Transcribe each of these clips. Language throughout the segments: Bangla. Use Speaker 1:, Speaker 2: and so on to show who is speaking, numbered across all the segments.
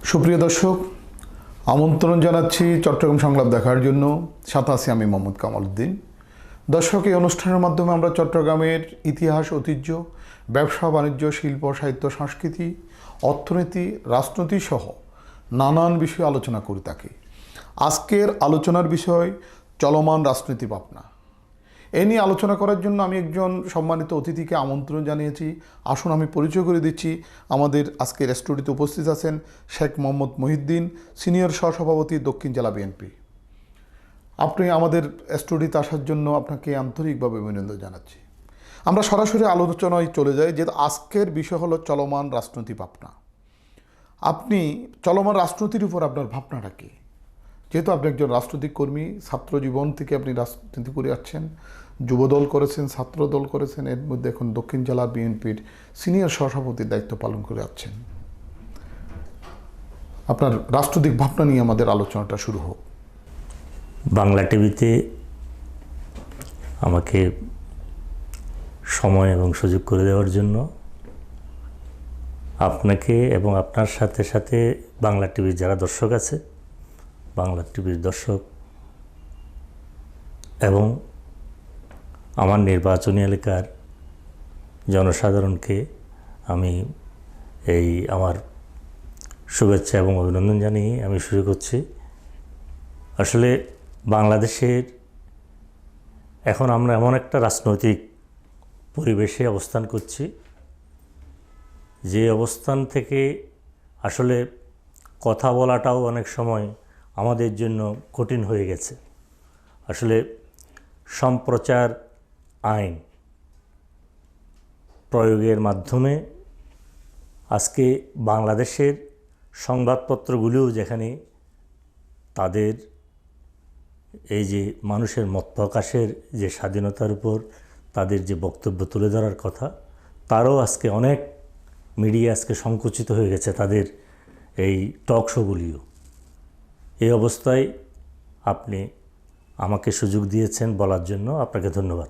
Speaker 1: সুপ্রিয় দর্শক, আমন্ত্রণ জানাচ্ছি চট্টগ্রাম সংলাপ দেখার জন্য। সাথে আছি আমি মোহাম্মদ কামাল উদ্দিন। দর্শক, এই অনুষ্ঠানের মাধ্যমে আমরা চট্টগ্রামের ইতিহাস, ঐতিহ্য, ব্যবসা বাণিজ্য, শিল্প, সাহিত্য, সংস্কৃতি, অর্থনীতি, রাজনীতি সহ নানান বিষয়ে আলোচনা করে থাকি। আজকের আলোচনার বিষয় চলমান রাজনীতি ভাবনা। এ নিয়ে আলোচনা করার জন্য আমি একজন সম্মানিত অতিথিকে আমন্ত্রণ জানিয়েছি। আসুন আমি পরিচয় করে দিচ্ছি। আমাদের আজকের স্টুডিওতে উপস্থিত আছেন শেখ মোহাম্মদ মহিউদ্দিন, সিনিয়র সহসভাপতি, দক্ষিণ জেলা বিএনপি। আপনি আমাদের স্টুডিওতে আসার জন্য আপনাকে আন্তরিকভাবে অভিনন্দন জানাচ্ছি। আমরা সরাসরি আলোচনায় চলে যাই, যে আজকের বিষয় হলো চলমান রাজনীতি ভাবনা। আপনি চলমান রাজনীতির উপর আপনার ভাবনাটা কী? যেহেতু আপনি একজন রাজনৈতিক কর্মী, ছাত্র জীবন থেকে আপনি রাজনীতি করে যাচ্ছেন, যুবদল করেছেন, ছাত্র দল করেছেন, এর মধ্যে এখন দক্ষিণ জেলা বিএনপির সিনিয়র সহসভাপতির দায়িত্ব পালন করে যাচ্ছেন। আপনার রাজনৈতিক ভাবনা নিয়ে আমাদের আলোচনাটা শুরু হোক।
Speaker 2: বাংলা টিভিতে আমাকে সময় এবং সুযোগ করে দেওয়ার জন্য আপনাকে এবং আপনার সাথে সাথে বাংলা টিভির যারা দর্শক আছে, বাংলা টিভির দর্শক এবং আমার নির্বাচনী এলাকার জনসাধারণকে আমি আমার শুভেচ্ছা এবং অভিনন্দন জানিয়ে আমি শুরু করছি। আসলে বাংলাদেশের এখন আমরা এমন একটা রাজনৈতিক পরিবেশে অবস্থান করছি, যে অবস্থান থেকে আসলে কথা বলাটাও অনেক সময় আমাদের জন্য কঠিন হয়ে গেছে। আসলে সম্প্রচার আইন প্রয়োগের মাধ্যমে আজকে বাংলাদেশের সংবাদপত্রগুলিও যেখানে তাদের এই যে মানুষের মত প্রকাশের যে স্বাধীনতার উপর তাদের যে বক্তব্য তুলে ধরার কথা, তারও আজকে অনেক মিডিয়া আজকে সংকুচিত হয়ে গেছে, তাদের এই টক শোগুলিও। এই অবস্থায় আপনি আমাকে সুযোগ দিয়েছেন বলার জন্য আপনাকে ধন্যবাদ।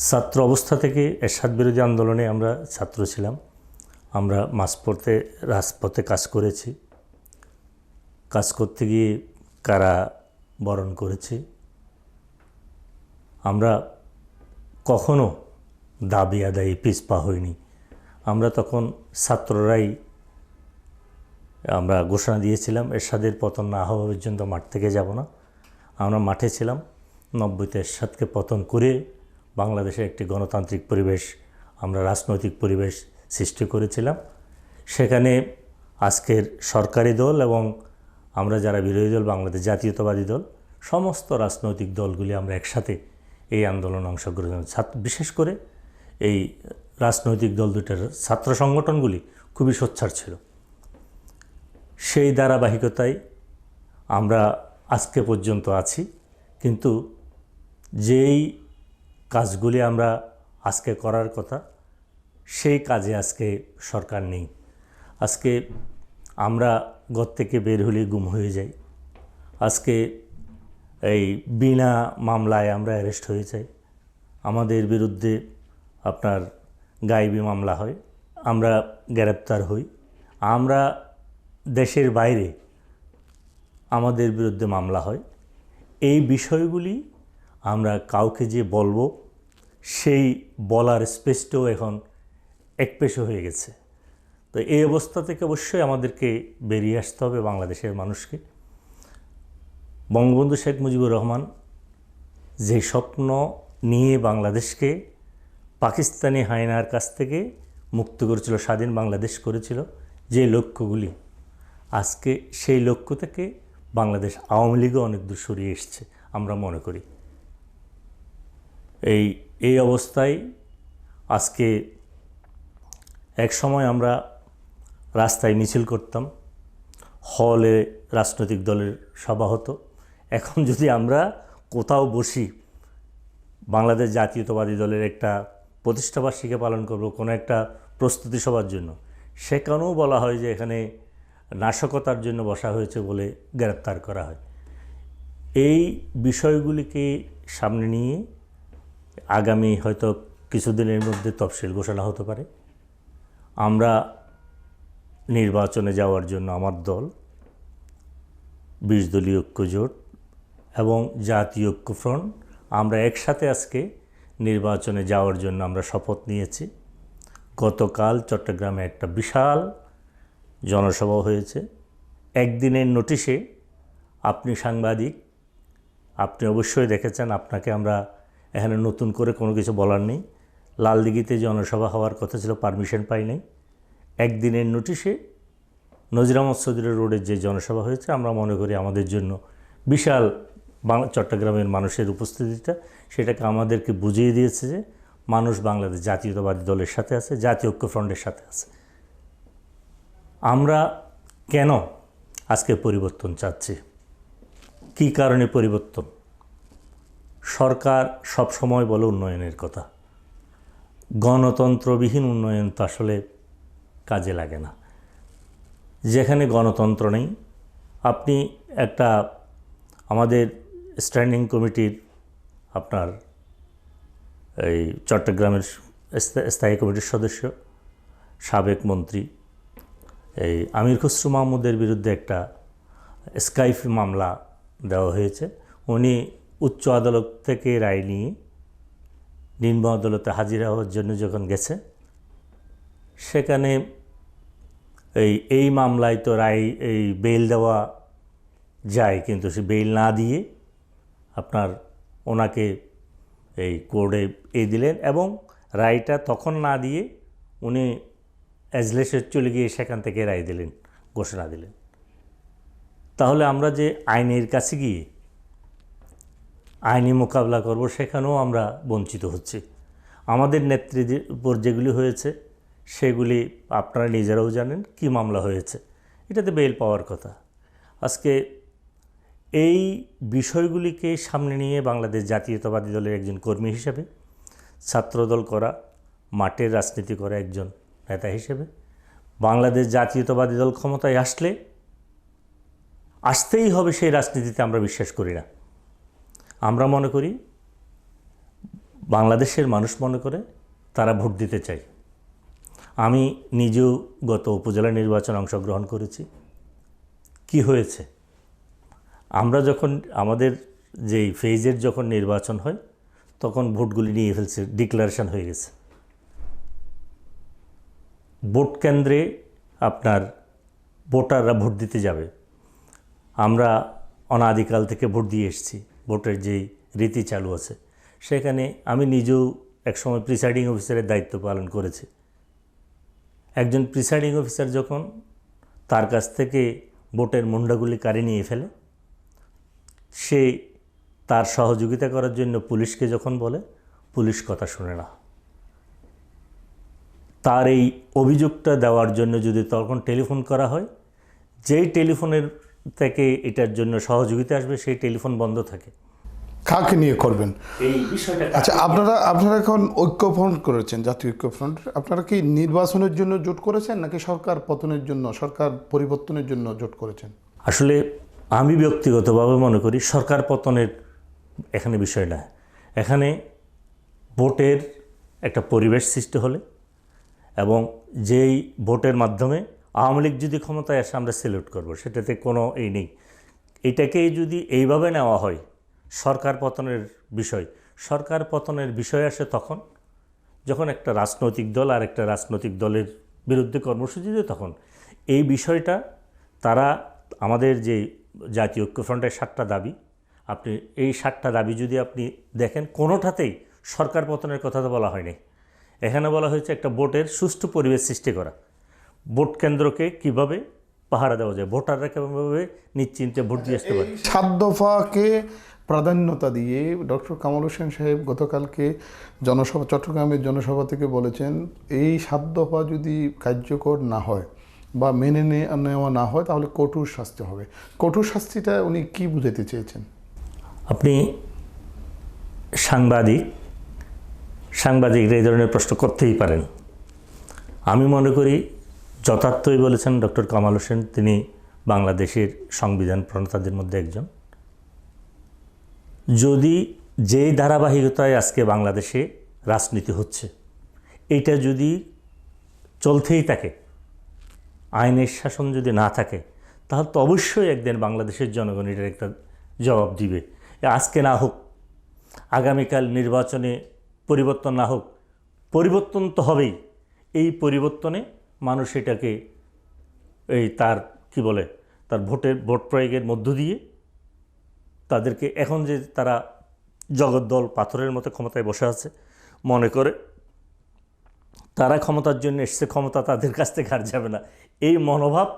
Speaker 2: ছাত্র অবস্থা থেকে এরশাদ বিরোধী আন্দোলনে আমরা ছাত্র ছিলাম, আমরা মাঝপথে রাজপথে কাজ করেছি, কাজ করতে গিয়ে কারাবরণ করেছি। আমরা কখনো দাবি আদায়ে পিছপা হইনি। আমরা তখন ছাত্ররাই আমরা ঘোষণা দিয়েছিলাম এরশাদের পতন না হওয়া পর্যন্ত মাঠ থেকে যাব না। আমরা মাঠে ছিলাম। 90-তে এরশাদকে পতন করে বাংলাদেশে একটি গণতান্ত্রিক পরিবেশ, আমরা রাজনৈতিক পরিবেশ সৃষ্টি করেছিলাম। সেখানে আজকের সরকারি দল এবং আমরা যারা বিরোধী দল, বাংলাদেশ জাতীয়তাবাদী দল, সমস্ত রাজনৈতিক দলগুলি আমরা একসাথে এই আন্দোলনে অংশগ্রহণ, বিশেষ করে এই রাজনৈতিক দল দুটার ছাত্র সংগঠনগুলি খুবই সোচ্চার ছিল। সেই ধারাবাহিকতায় আমরা আজকে পর্যন্ত আছি। কিন্তু যেই কাজগুলি আমরা আজকে করার কথা, সেই কাজে আজকে সরকার নেই। আজকে আমরা ঘর থেকে বের হলে গুম হয়ে যাই। আজকে এই বিনা মামলায় আমরা অ্যারেস্ট হয়ে যাই। আমাদের বিরুদ্ধে আপনার গায়েবী মামলা হয়, আমরা গ্রেপ্তার হই। আমরা দেশের বাইরে আমাদের বিরুদ্ধে মামলা হয়। এই বিষয়গুলি আমরা কাউকে যে বলবো, সেই বলার স্পেসটাও এখন একপেশে হয়ে গেছে। তো এই অবস্থা থেকে অবশ্যই আমাদেরকে বেরিয়ে আসতে হবে বাংলাদেশের মানুষকে। বঙ্গবন্ধু শেখ মুজিবুর রহমান যে স্বপ্ন নিয়ে বাংলাদেশকে পাকিস্তানি হায়নার কাছ থেকে মুক্ত করেছিল, স্বাধীন বাংলাদেশ করেছিল, যে লক্ষ্যগুলি, আজকে সেই লক্ষ্য থেকে বাংলাদেশ আওয়ামী লীগও অনেক দূর সরিয়ে এসছে আমরা মনে করি। এই অবস্থায় আজকে এক সময় আমরা রাস্তায় মিছিল করতাম, হলে রাজনৈতিক দলের সভা হতো। এখন যদি আমরা কোথাও বসি, বাংলাদেশ জাতীয়তাবাদী দলের একটা প্রতিষ্ঠাবার্ষিকী পালন করব, কোনো একটা প্রস্তুতি সভার জন্য, সেখানেও বলা হয় যে এখানে নাশকতার জন্য বসা হয়েছে বলে গ্রেপ্তার করা হয়। এই বিষয়গুলিকে সামনে নিয়ে আগামী হয়তো কিছুদিনের মধ্যে তফসিল ঘোষণা হতে পারে। আমরা নির্বাচনে যাওয়ার জন্য আমার দল 20 দলীয় ঐক্যজোট এবং জাতীয় ঐক্যফ্রন্ট আমরা একসাথে আজকে নির্বাচনে যাওয়ার জন্য আমরা শপথ নিয়েছি। গতকাল চট্টগ্রামে একটা বিশাল জনসভা হয়েছে। একদিনের নোটিশে আপনি সাংবাদিক, আপনি অবশ্যই দেখেছেন, আপনাকে আমরা এখানে নতুন করে কোনো কিছু বলার নেই। লালদিঘিতে জনসভা হওয়ার কথা ছিল, পারমিশন পাই নাই। একদিনের নোটিশে নজির আহমদ চৌধুরী রোডের যে জনসভা হয়েছে, আমরা মনে করি আমাদের জন্য বিশাল চট্টগ্রামের মানুষের উপস্থিতিটা সেটাকে আমাদেরকে বুঝিয়ে দিয়েছে যে মানুষ বাংলাদেশ জাতীয়তাবাদী দলের সাথে আছে, জাতীয় ঐক্যফ্রন্টের সাথে আছে। আমরা কেন আজকে পরিবর্তন চাচ্ছি, কী কারণে পরিবর্তন? সরকার সব সময় বলে উন্নয়নের কথা, গণতন্ত্রবিহীন উন্নয়ন তো আসলে কাজে লাগে না। যেখানে গণতন্ত্র নেই, আপনি একটা আমাদের স্ট্যান্ডিং কমিটির আপনার এই চট্টগ্রামের স্থায়ী কমিটির সদস্য সাবেক মন্ত্রী এই আমির খসরু মাহমুদের বিরুদ্ধে একটা স্কাইপ মামলা দেওয়া হয়েছে। উনি উচ্চ আদালত থেকে রায় নিয়ে নিম্ন আদালতে হাজির হওয়ার জন্য যখন গেছে, সেখানে এই মামলায় তো রায় বেল দেওয়া যায়, কিন্তু সে বেল না দিয়ে আপনার ওনাকে কোর্টে দিলেন এবং রায়টা তখন না দিয়ে উনি এজলেসে চলে গিয়ে সেখান থেকে রায় দিলেন, ঘোষণা দিলেন। তাহলে আমরা যে আইনের কাছে গিয়ে আইনি মোকাবিলা করব, সেখানেও আমরা বঞ্চিত হচ্ছি। আমাদের নেতৃত্বের উপর যেগুলি হয়েছে সেগুলি আপনারা নিজেরাও জানেন, কি মামলা হয়েছে, এটাতে বেল পাওয়ার কথা। আজকে এই বিষয়গুলিকে সামনে নিয়ে বাংলাদেশ জাতীয়তাবাদী দলের একজন কর্মী হিসেবে, ছাত্রদল করা, মাঠের রাজনীতি করা একজন নেতা হিসেবে, বাংলাদেশ জাতীয়তাবাদী দল ক্ষমতায় আসতেই হবে সেই রাজনীতিতে আমরা বিশ্বাস করি না। আমরা মনে করি, বাংলাদেশের মানুষ মনে করে তারা ভোট দিতে চায়। আমি নিজেও গত উপজেলা নির্বাচনে অংশগ্রহণ করেছি। কি হয়েছে, আমরা যখন আমাদের যেই ফেজের যখন নির্বাচন হয় তখন ভোটগুলি নিয়ে ফেলছে, ডিক্লারেশন হয়ে গেছে। ভোট কেন্দ্রে আপনার ভোটাররা ভোট দিতে যাবে। আমরা অনাদিকাল থেকে ভোট দিয়ে এসেছি, ভোটের যেই রীতি চালু আছে সেখানে আমি নিজেও একসময় প্রিসাইডিং অফিসারের দায়িত্ব পালন করেছি। একজন প্রিসাইডিং অফিসার যখন তার কাছ থেকে ভোটের মুন্ডাগুলি কাড়ে নিয়ে ফেলে, সে তার সহযোগিতা করার জন্য পুলিশকে যখন বলে, পুলিশ কথা শুনে না। তার এই অভিযোগটা দেওয়ার জন্য যদি তখন টেলিফোন করা হয়, যেই টেলিফোনের থেকে এটার জন্য সহযোগিতা আসবে সেই টেলিফোন বন্ধ থাকে।
Speaker 1: কাকে নিয়ে করবেন
Speaker 2: এই বিষয়টা?
Speaker 1: আচ্ছা, আপনারা এখন ঐক্যফ্রন্ট করেছেন, জাতীয় ঐক্যফ্রন্ট। আপনারা কি নির্বাচনের জন্য জোট করেছেন নাকি সরকার পতনের জন্য, সরকার পরিবর্তনের জন্য জোট করেছেন?
Speaker 2: আসলে আমি ব্যক্তিগতভাবে মনে করি সরকার পতনের এখানে বিষয় না। এখানে ভোটের একটা পরিবেশ সৃষ্টি হলে এবং যেই ভোটের মাধ্যমে আওয়ামী লীগ যদি ক্ষমতায় আসে আমরা সেলিউট করব, সেটাতে কোনো নেই। এটাকেই যদি এইভাবে নেওয়া হয় সরকার পতনের বিষয়, সরকার পতনের বিষয় আসে তখন যখন একটা রাজনৈতিক দল আর একটা রাজনৈতিক দলের বিরুদ্ধে কর্মসূচি দেয়। তখন এই বিষয়টা তারা আমাদের যে জাতীয় ঐক্যফ্রন্টের 7টা দাবি, আপনি এই 7টা দাবি যদি আপনি দেখেন, কোনোটাতেই সরকার পতনের কথা তো বলা হয়নি। এখানে বলা হয়েছে একটা ভোটের সুষ্ঠু পরিবেশ সৃষ্টি করা, ভোট কেন্দ্রকে কিভাবে পাহারা দেওয়া যায়, ভোটাররা কীভাবে নিশ্চিন্তে ভোট দিয়ে আসতে পারে।
Speaker 1: 7 দফাকে প্রাধান্যতা দিয়ে ডক্টর কামাল হোসেন সাহেব গতকালকে চট্টগ্রামের জনসভা থেকে বলেছেন, এই 7 দফা যদি কার্যকর না হয় বা মেনে নেওয়া না হয় তাহলে কঠোর শাস্তি হবে। কঠোর শাস্তিটা উনি কি বুঝাতে চেয়েছেন?
Speaker 2: আপনি সাংবাদিকরা এই ধরনের প্রশ্ন করতেই পারেন। আমি মনে করি যথার্থই বলেছেন ডক্টর কামাল হোসেন, তিনি বাংলাদেশের সংবিধান প্রণেতাদের মধ্যে একজন। যদি যেই ধারাবাহিকতায় আজকে বাংলাদেশে রাজনীতি হচ্ছে, এটা যদি চলতেই থাকে, আইনের শাসন যদি না থাকে, তাহলে তো অবশ্যই একদিন বাংলাদেশের জনগণ এটার একটা জবাব দিবে। আজকে না হোক, আগামীকাল নির্বাচনে পরিবর্তন না হোক, পরিবর্তন তো হবেই। এই পরিবর্তনে মানুষ এটাকে তার কি বলে, তার ভোট প্রয়োগের মধ্য দিয়ে তাদেরকে, এখন যে তারা জগদ্দল পাথরের মতো ক্ষমতায় বসে আছে, মনে করে তারা ক্ষমতার জন্য এসছে, ক্ষমতা তাদের কাছ থেকে আর যাবে না, এই মনোভাব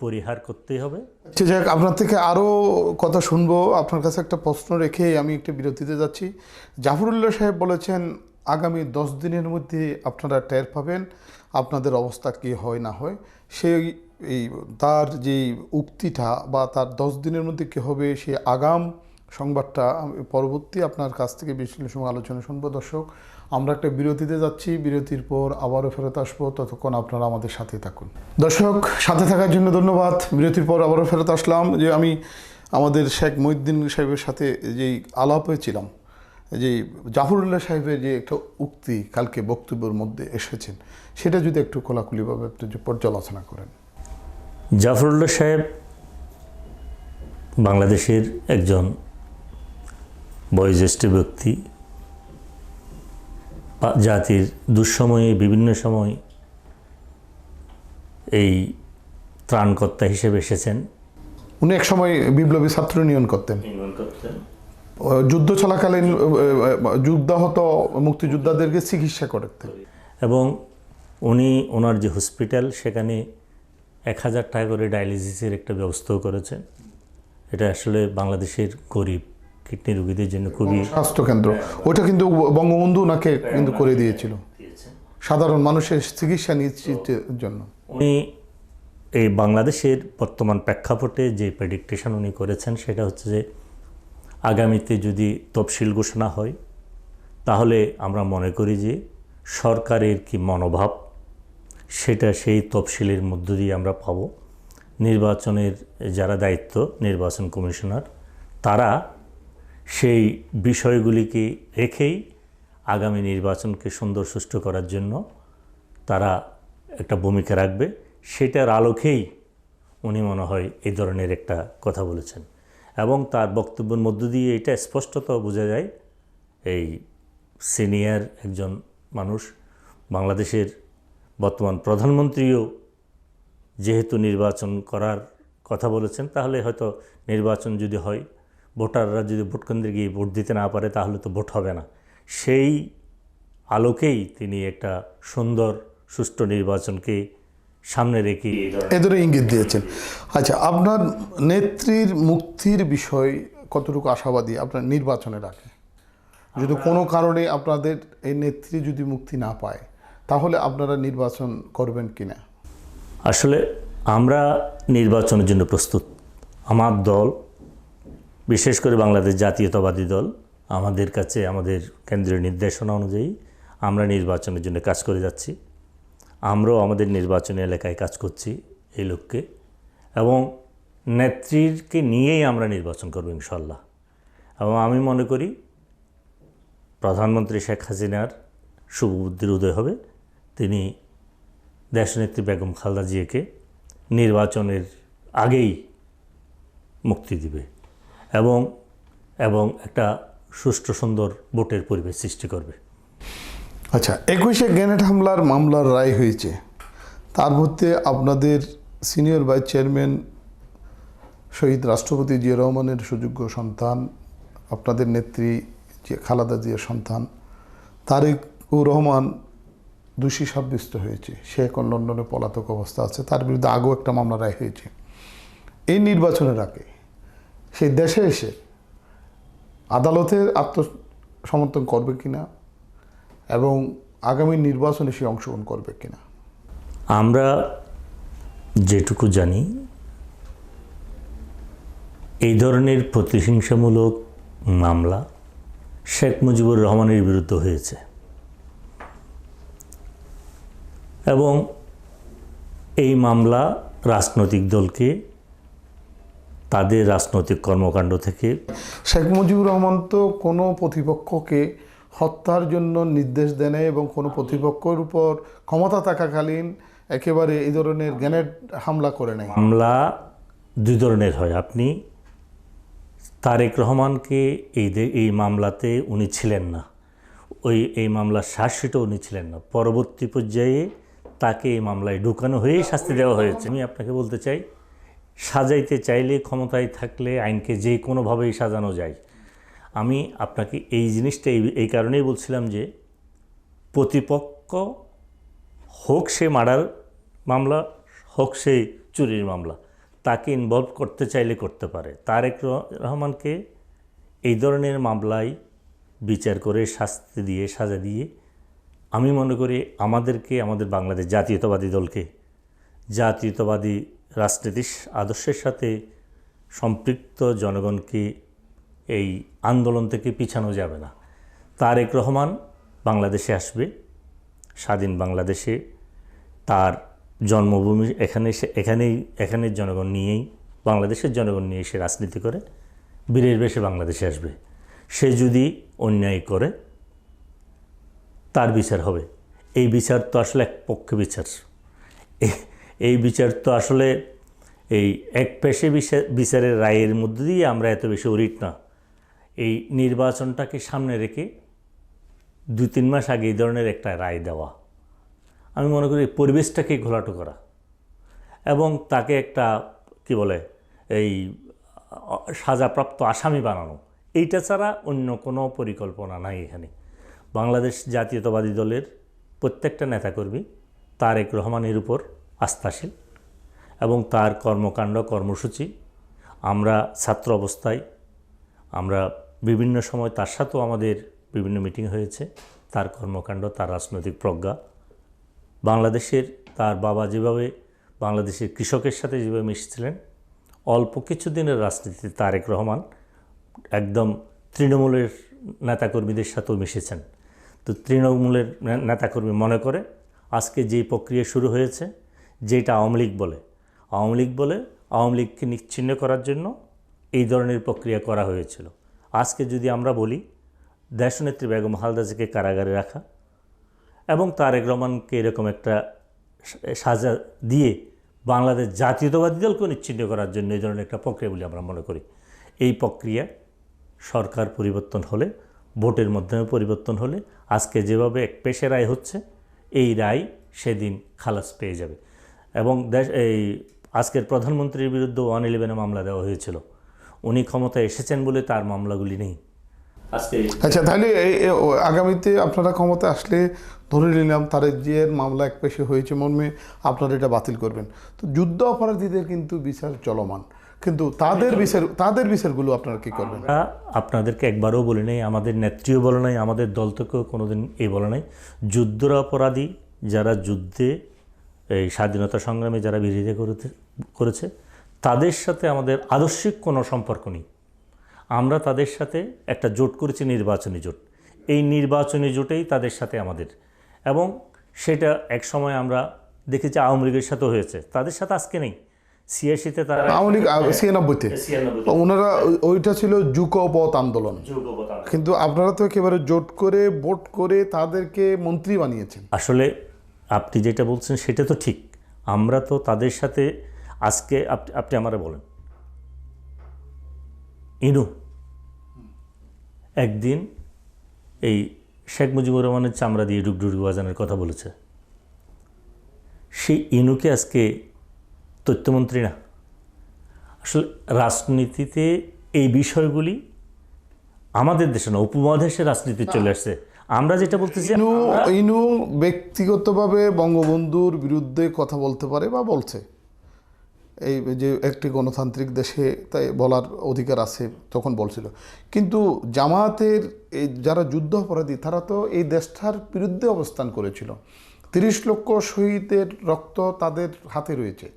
Speaker 2: পরিহার করতেই হবে।
Speaker 1: আচ্ছা, যাক, আপনার থেকে আরও কথা শুনবো। আপনার কাছে একটা প্রশ্ন রেখে আমি একটা বিরতিতে যাচ্ছি। জাফরুল্লাহ সাহেব বলেছেন আগামী 10 দিনের মধ্যে আপনারা টের পাবেন আপনাদের অবস্থা কী হয় না হয়। সেই তার যে উক্তিটা বা তার 10 দিনের মধ্যে কী হবে, সেই আগাম সংবাদটা আমি পরবর্তী আপনার কাছ থেকে বিশ্লেষণ আলোচনা শুনবো। দর্শক, আমরা একটা বিরতিতে যাচ্ছি, বিরতির পর আবারও ফেরত আসবো, ততক্ষণ আপনারা আমাদের সাথে থাকুন। দর্শক, সাথে থাকার জন্য ধন্যবাদ। বিরতির পর আবারও ফেরত আসলাম। যে আমি আমাদের শেখ মহিউদ্দিন সাহেবের সাথে যেই আলাপ হয়েছিলাম, যে জাফরুল্লাহ সাহেবের যে একটা উক্তি কালকে বক্তব্যের মধ্যে এসেছেন, সেটা যদি একটু খোলাখুলিভাবে একটু পর্যালোচনা করেন।
Speaker 2: জাফরুল্লাহ সাহেব বাংলাদেশের একজন বয়োজ্যেষ্ঠ ব্যক্তি, জাতির দুঃসময়ে বিভিন্ন সময় এই ত্রাণকর্তা হিসেবে এসেছেন।
Speaker 1: উনি এক সময় বিপ্লবী ছাত্র ইউনিয়ন করতেন। যুদ্ধ চলাকালীন যুদ্ধাহত মুক্তিযোদ্ধাদেরকে চিকিৎসা করতেন।
Speaker 2: এবং উনি ওনার যে হসপিটাল, সেখানে 1000 টাকা করে ডায়ালিসিসের একটা ব্যবস্থাও করেছেন। এটা আসলে বাংলাদেশের গরিব কিডনি রোগীদের জন্য খুবই
Speaker 1: স্বাস্থ্যকেন্দ্র, ওটা কিন্তু বঙ্গবন্ধু ওনাকে কিন্তু করে দিয়েছিল সাধারণ মানুষের চিকিৎসা নিশ্চিতের জন্য।
Speaker 2: উনি এই বাংলাদেশের বর্তমান প্রেক্ষাপটে যে প্রেডিকটেশন উনি করেছেন, সেটা হচ্ছে যে আগামীতে যদি তফসিল ঘোষণা হয়, তাহলে আমরা মনে করি যে সরকারের কি মনোভাব, সেটা সেই তফসিলের মধ্য দিয়ে আমরা পাব। নির্বাচনের যারা দায়িত্ব, নির্বাচন কমিশনার, তারা সেই বিষয়গুলিকে রেখেই আগামী নির্বাচনকে সুন্দর সুষ্ঠু করার জন্য তারা একটা ভূমিকা রাখবে। সেটার আলোকেই উনি মনে হয় এই ধরনের একটা কথা বলেছেন। এবং তার বক্তব্যের মধ্য দিয়ে এটা স্পষ্টত বোঝা যায়, এই সিনিয়র একজন মানুষ, বাংলাদেশের বর্তমান প্রধানমন্ত্রীও যেহেতু নির্বাচন করার কথা বলেছেন, তাহলে হয়তো নির্বাচন যদি হয়, ভোটাররা যদি ভোটকেন্দ্রে গিয়ে ভোট দিতে না পারে, তাহলে তো ভোট হবে না। সেই আলোকেই তিনি একটা সুন্দর সুষ্ঠু নির্বাচনকে সামনে রেখে
Speaker 1: এদের ইঙ্গিত দিয়েছেন। আচ্ছা, আপনার নেত্রীর মুক্তির বিষয় কতটুকু আশাবাদী আপনার নির্বাচনের আগে? যদি কোনো কারণে আপনাদের এই নেত্রী যদি মুক্তি না পায়, তাহলে আপনারা নির্বাচন করবেন কিনা?
Speaker 2: আসলে আমরা নির্বাচনের জন্য প্রস্তুত। আমার দল, বিশেষ করে বাংলাদেশ জাতীয়তাবাদী দল, আমাদের কাছে আমাদের কেন্দ্রীয় নির্দেশনা অনুযায়ী আমরা নির্বাচনের জন্য কাজ করে যাচ্ছি। আমরাও আমাদের নির্বাচনী এলাকায় কাজ করছি এই লক্ষ্যে, এবং নেত্রীকে নিয়েই আমরা নির্বাচন করব ইনশাল্লাহ। এবং আমি মনে করি প্রধানমন্ত্রী শেখ হাসিনার শুভবুদ্ধির উদয় হবে। তিনি দেশনেত্রী বেগম খালেদা জিয়াকে নির্বাচনের আগেই মুক্তি দিবে এবং একটা সুষ্ঠু সুন্দর ভোটের পরিবেশ সৃষ্টি করবে।
Speaker 1: আচ্ছা, 21শে গ্রেনেড হামলার মামলার রায় হয়েছে। তার মধ্যে আপনাদের সিনিয়র ভাইস চেয়ারম্যান শহীদ রাষ্ট্রপতি জিয়া রহমানের সুযোগ্য সন্তান, আপনাদের নেত্রী খালেদা জিয়ার সন্তান তারেকুর রহমান দোষী সাব্যস্ত হয়েছে। সে এখন লন্ডনে পলাতক অবস্থা আছে। তার বিরুদ্ধে আগেও একটা মামলা রায় হয়েছে। এই নির্বাচনের আগে সেই দেশে এসে আদালতের আত্মসমর্থন করবে কিনা এবং আগামী নির্বাচনে সে অংশগ্রহণ করবে কিনা?
Speaker 2: আমরা যেটুকু জানি, এই ধরনের প্রতিহিংসামূলক মামলা শেখ মুজিবুর রহমানের বিরুদ্ধে হয়েছে, এবং এই মামলা রাজনৈতিক দলকে তাদের রাজনৈতিক কর্মকাণ্ড থেকে,
Speaker 1: শেখ মুজিবুর রহমান তো কোনো প্রতিপক্ষকে হত্যার জন্য নির্দেশ দেন এবং কোনো প্রতিপক্ষের উপর ক্ষমতা থাকাকালীন একেবারে এই ধরনের গ্রেনেড হামলা করে নাই?
Speaker 2: হামলা দুই ধরনের হয়। আপনি তারেক রহমানকে এই মামলাতে উনি ছিলেন না, এই মামলার সাক্ষীটা উনি ছিলেন না। পরবর্তী পর্যায়ে তাকে এই মামলায় ঢুকানো হয়েই শাস্তি দেওয়া হয়েছে। আমি আপনাকে বলতে চাই, সাজাইতে চাইলে, ক্ষমতায় থাকলে আইনকে যে কোনোভাবেই সাজানো যায়। আমি আপনাকে এই জিনিসটা এই কারণেই বলছিলাম যে প্রতিপক্ষ হোক সে মার্ডার মামলা, হোক সে চুরির মামলা, তাকে ইনভলভ করতে চাইলে করতে পারে। তারেক রহমানকে এই ধরনের মামলায় বিচার করে শাস্তি দিয়ে, সাজা দিয়ে, আমি মনে করি আমাদেরকে, আমাদের বাংলাদেশ জাতীয়তাবাদী দলকে, জাতীয়তাবাদী রাজনীতির আদর্শের সাথে সম্পৃক্ত জনগণকে এই আন্দোলন থেকে পিছানো যাবে না। তারেক রহমান বাংলাদেশে আসবে, স্বাধীন বাংলাদেশে, তার জন্মভূমি এখানেই জনগণ নিয়েই, বাংলাদেশের জনগণ নিয়ে সে রাজনীতি করে, বীরের বেশে বাংলাদেশে আসবে। সে যদি অন্যায় করে তার বিচার হবে। এই বিচার তো আসলে এক পক্ষে বিচার, এই বিচার তো আসলে এই এক পেশে বিচারের রায়ের মধ্যে দিয়ে আমরা এত বেশি অরিট না। এই নির্বাচনটাকে সামনে রেখে 2-3 মাস আগে এই ধরনের একটা রায় দেওয়া, আমি মনে করি পরিবেশটাকে ঘোলাটো করা এবং তাকে একটা কি বলে এই সাজাপ্রাপ্ত আসামি বানানো, এইটা ছাড়া অন্য কোনো পরিকল্পনা নাই এখানে। বাংলাদেশ জাতীয়তাবাদী দলের প্রত্যেকটা নেতাকর্মী তারেক রহমানের উপর আস্থাশীল এবং তার কর্মকাণ্ড, কর্মসূচি, আমরা ছাত্র অবস্থায় আমরা বিভিন্ন সময় তার সাথেও আমাদের বিভিন্ন মিটিং হয়েছে। তার কর্মকাণ্ড, তার রাজনৈতিক প্রজ্ঞা, বাংলাদেশের তার বাবা যেভাবে বাংলাদেশের কৃষকের সাথে যেভাবে মিশেছিলেন, অল্প কিছুদিনের রাজনীতিতে তারেক রহমান একদম তৃণমূলের নেতাকর্মীদের সাথেও মিশেছেন। তো তৃণমূলের নেতাকর্মী মনে করে আজকে যেই প্রক্রিয়া শুরু হয়েছে, যেটা আওয়ামী লীগ বলে আওয়ামী লীগকে নিশ্চিহ্ন করার জন্য এই ধরনের প্রক্রিয়া করা হয়েছিল। আজকে যদি আমরা বলি দেশনেত্রী বেগম খালেদা জিয়াকে কারাগারে রাখা এবং তারেক রহমানকে এরকম একটা সাজা দিয়ে বাংলাদেশ জাতীয়তাবাদী দলকে নিশ্চিহ্ন করার জন্য এই ধরনের একটা প্রক্রিয়া বলে আমরা মনে করি। এই প্রক্রিয়া সরকার পরিবর্তন হলে, ভোটের মাধ্যমে পরিবর্তন হলে, আজকে যেভাবে এক পেশে রায় হচ্ছে, এই রায় সেদিন খালাস পেয়ে যাবে। এবং এই আজকের প্রধানমন্ত্রীর বিরুদ্ধে 111 মামলা দেওয়া হয়েছিল, উনি ক্ষমতায় এসেছেন বলে তার মামলাগুলি নেই আজকে।
Speaker 1: আচ্ছা, তাহলে আগামীতে আপনারা ক্ষমতা আসলে ধরে নিলাম তারেক জিয়ার মামলা এক পেশে হয়েছে মর্মে আপনারা এটা বাতিল করবেন, তো যুদ্ধ অপরাধীদের কিন্তু বিচার চলমান, কিন্তু তাদের বিচারগুলো আপনারা কী করবেন?
Speaker 2: আপনাদেরকে একবারও বলি নাই, আমাদের নেত্রীও বলে নাই, আমাদের দল থেকেও কোনোদিন এই বলে নাই। যুদ্ধের অপরাধী যারা যুদ্ধে, এই স্বাধীনতা সংগ্রামে যারা বিরোধিতা করেছে, তাদের সাথে আমাদের আদর্শিক কোনো সম্পর্ক নেই। আমরা তাদের সাথে একটা জোট করেছি, নির্বাচনী জোট। এই নির্বাচনী জোটেই তাদের সাথে আমাদের, এবং সেটা এক সময় আমরা দেখেছি আওয়ামী লীগের সাথেও হয়েছে, তাদের সাথে আজকে নেই। 86-তে তারা,
Speaker 1: আওয়ামী লীগ 96-তে ওনারা, ওইটা ছিল যুগপৎ আন্দোলন, কিন্তু আপনারা তো একেবারে জোট করে ভোট করে তাদেরকে মন্ত্রী বানিয়েছেন।
Speaker 2: আসলে আপনি যেটা বলছেন সেটা তো ঠিক, আমরা তো তাদের সাথে আজকে আপনি আমারে বলেন, ইনু একদিন এই শেখ মুজিবুর রহমানের চামড়া দিয়ে ডুগডুগি বাজানোর কথা বলেছে, সেই ইনুকে আজকে তথ্যমন্ত্রী না। আসলে রাজনীতিতে এই বিষয়গুলি আমাদের দেশে না, উপমহাদেশের রাজনীতি চলে আসছে। আমরা যেটা বলতেছি,
Speaker 1: ইনু ব্যক্তিগতভাবে বঙ্গবন্ধুর বিরুদ্ধে কথা বলতে পারে বা বলছে, এই যে একটি গণতান্ত্রিক দেশে তাই বলার অধিকার আছে, তখন বলছিল। কিন্তু জামায়াতের এই যারা যুদ্ধ অপরাধী, তারা তো এই দেশটার বিরুদ্ধে অবস্থান করেছিল। 30 লক্ষ শহীদের রক্ত তাদের হাতে রয়েছে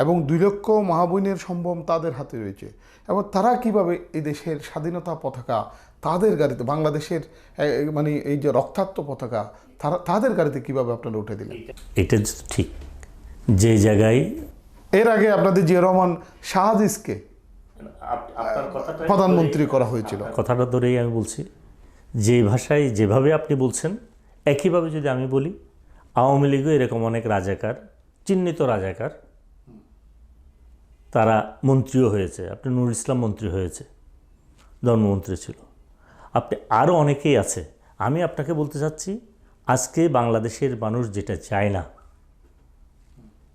Speaker 1: এবং 2 লক্ষ মহাবইনের সম্ভ্রম তাদের হাতে রয়েছে, এবং তারা কিভাবে এই দেশের স্বাধীনতা পতাকা তাদের গাড়িতে, বাংলাদেশের মানে এই যে রক্তাক্ত পতাকা তাদের গাড়িতে কিভাবে আপনারা উঠে দিলেন?
Speaker 2: এটা ঠিক। যে জায়গায়
Speaker 1: এর আগে আপনাদের জিয়া রহমান শাহাদিসকে প্রধানমন্ত্রী করা হয়েছিল,
Speaker 2: কথাটা ধরেই আমি বলছি, যে ভাষায় যেভাবে আপনি বলছেন একইভাবে যদি আমি বলি, আওয়ামী লীগও এরকম অনেক রাজাকার চিহ্নিত রাজাকার, তারা মন্ত্রীও হয়েছে। আপনি নুরুল ইসলাম মন্ত্রী হয়েছে, ধর্মমন্ত্রী ছিল। আপনি আরও অনেকেই আছে। আমি আপনাকে বলতে চাচ্ছি, আজকে বাংলাদেশের মানুষ যেটা চায় না,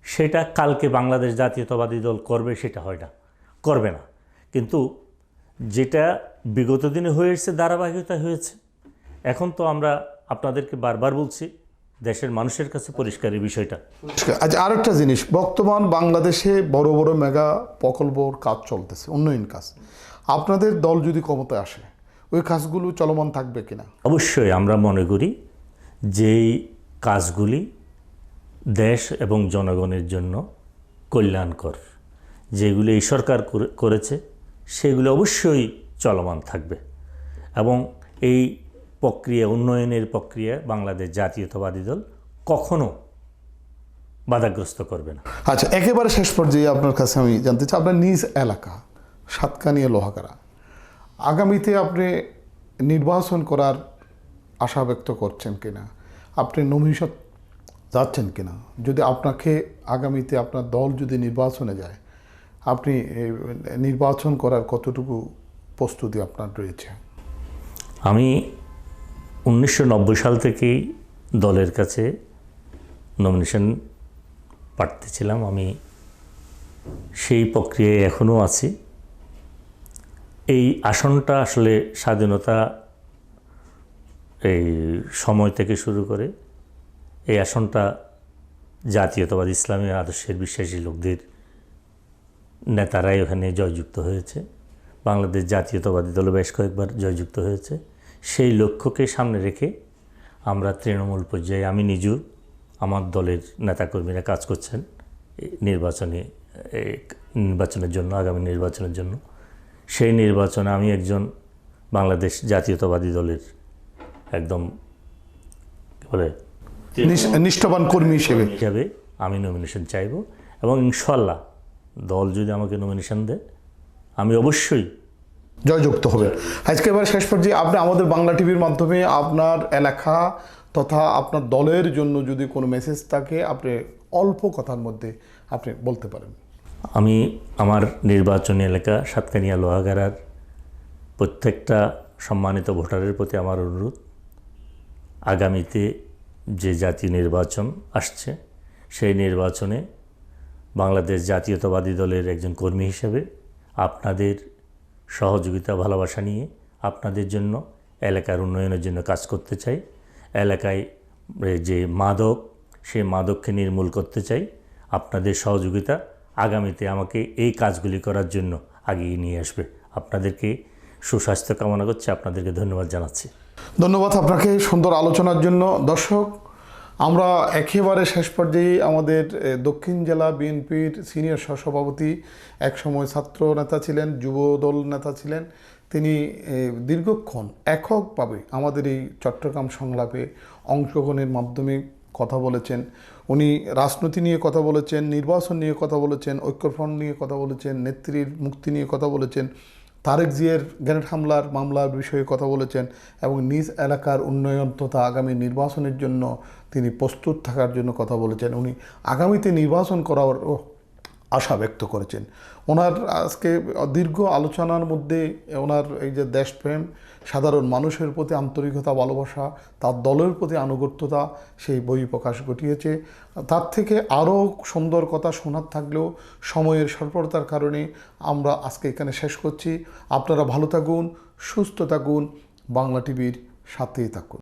Speaker 2: সেটা কালকে বাংলাদেশ জাতীয়তাবাদী দল করবে সেটা হয় না, করবে না। কিন্তু যেটা বিগত দিনে হয়ে এসেছে, ধারাবাহিকতা হয়েছে। এখন তো আমরা আপনাদেরকে বারবার বলছি, দেশের মানুষের কাছে পরিষ্কার এই বিষয়টা।
Speaker 1: আচ্ছা, আরেকটা জিনিস, বর্তমান বাংলাদেশে বড় বড় মেগা প্রকল্পর কাজ চলতেছে, উন্নয়ন কাজ। আপনাদের দল যদি ক্ষমতায় আসে, ওই কাজগুলো চলমান থাকবে কিনা?
Speaker 2: অবশ্যই আমরা মনে করি যেই কাজগুলি দেশ এবং জনগণের জন্য কল্যাণকর, যেগুলি এই সরকার করেছে, সেগুলো অবশ্যই চলমান থাকবে। এবং এই প্রক্রিয়া, উন্নয়নের প্রক্রিয়া বাংলাদেশ জাতীয়তাবাদী দল কখনো বাধাগ্রস্ত করবে না।
Speaker 1: আচ্ছা, একেবারে শেষ পর্যায়ে আপনার কাছে আমি জানতে চাই, আপনার নিজ এলাকা সাতকানিয়া লোহাগাড়া, আগামীতে আপনি নির্বাচন করার আশা ব্যক্ত করছেন কিনা? আপনি নমিনেশন যাচ্ছেন কিনা? যদি আপনাকে আগামীতে আপনার দল যদি নির্বাচনে যায়, আপনি নির্বাচন করার কতটুকু প্রস্তুতি আপনার রয়েছে?
Speaker 2: আমি 1990 সাল থেকেই দলের কাছে নমিনেশন প্রার্থী ছিলাম। আমি সেই প্রক্রিয়ায় এখনও আছি। এই আসনটা আসলে স্বাধীনতা এই সময় থেকে শুরু করে এই আসনটা জাতীয়তাবাদী ইসলামী আদর্শের বিশ্বাসী লোকদের নেতারাই ওখানে জয়যুক্ত হয়েছে। বাংলাদেশ জাতীয়তাবাদী দল বেশ কয়েকবার জয়যুক্ত হয়েছে। সেই লক্ষ্যকে সামনে রেখে আমরা তৃণমূল পর্যায়ে, আমি নিজেও, আমার দলের নেতাকর্মীরা কাজ করছেন নির্বাচনের জন্য, আগামী নির্বাচনের জন্য। সেই নির্বাচনে আমি একজন বাংলাদেশ জাতীয়তাবাদী দলের একদম বলে
Speaker 1: নিষ্ঠাবান কর্মী হিসেবে
Speaker 2: আমি নমিনেশন চাইব। এবং ইনশাল্লাহ দল যদি আমাকে নমিনেশন দেয়, আমি অবশ্যই
Speaker 1: জয়যুক্ত হবেন। আজকে এবার শেষ পর্যায়ে আপনি আমাদের বাংলা টিভির মাধ্যমে আপনার এলাকা তথা আপনার দলের জন্য যদি কোনো মেসেজ থাকে, আপনি অল্প কথার মধ্যে আপনি বলতে পারেন।
Speaker 2: আমি আমার নির্বাচনী এলাকা সাতকানিয়া লোহাগাড়ার প্রত্যেকটা সম্মানিত ভোটারের প্রতি আমার অনুরোধ, আগামীতে যে জাতীয় নির্বাচন আসছে, সেই নির্বাচনে বাংলাদেশ জাতীয়তাবাদী দলের একজন কর্মী হিসেবে আপনাদের সহযোগিতা, ভালোবাসা নিয়ে আপনাদের জন্য, এলাকার উন্নয়নের জন্য কাজ করতে চাই। এলাকায় যে মাদক, সেই মাদককে নির্মূল করতে চাই। আপনাদের সহযোগিতা আগামীতে আমাকে এই কাজগুলি করার জন্য এগিয়ে নিয়ে আসবে। আপনাদেরকে সুস্বাস্থ্য কামনা করছি, আপনাদেরকে ধন্যবাদ জানাচ্ছি।
Speaker 1: ধন্যবাদ আপনাকে সুন্দর আলোচনার জন্য। দর্শক, আমরা একেবারে শেষ পর্যায়ে আমাদের দক্ষিণ জেলা বিএনপির সিনিয়র সহসভাপতি, একসময় ছাত্র নেতা ছিলেন, যুবদল নেতা ছিলেন, তিনি দীর্ঘক্ষণ এককভাবে আমাদের এই চট্টগ্রাম সংলাপে অংশগ্রহণের মাধ্যমে কথা বলেছেন। উনি রাজনীতি নিয়ে কথা বলেছেন, নির্বাচন নিয়ে কথা বলেছেন, ঐক্যফ্রন্ট নিয়ে কথা বলেছেন, নেত্রীর মুক্তি নিয়ে কথা বলেছেন, তারেক জিয়ার গ্রেনেড হামলার মামলার বিষয়ে কথা বলেছেন এবং নিজ এলাকার উন্নয়ন তথা আগামী নির্বাচনের জন্য তিনি প্রস্তুত থাকার জন্য কথা বলেছেন। উনি আগামীতে নির্বাচন করার আশা ব্যক্ত করেছেন। ওনার আজকে দীর্ঘ আলোচনার মধ্যে ওনার এই যে দেশপ্রেম, সাধারণ মানুষের প্রতি আন্তরিকতা, ভালোবাসা, তার দলের প্রতি আনুগত্যতা, সেই বই প্রকাশ ঘটিয়েছে। তার থেকে আরও সুন্দর কথা শোনার থাকলেও সময়ের স্বল্পতার কারণে আমরা আজকে এখানে শেষ করছি। আপনারা ভালো থাকুন, সুস্থ থাকুন, বাংলা টিভির সাথেই থাকুন।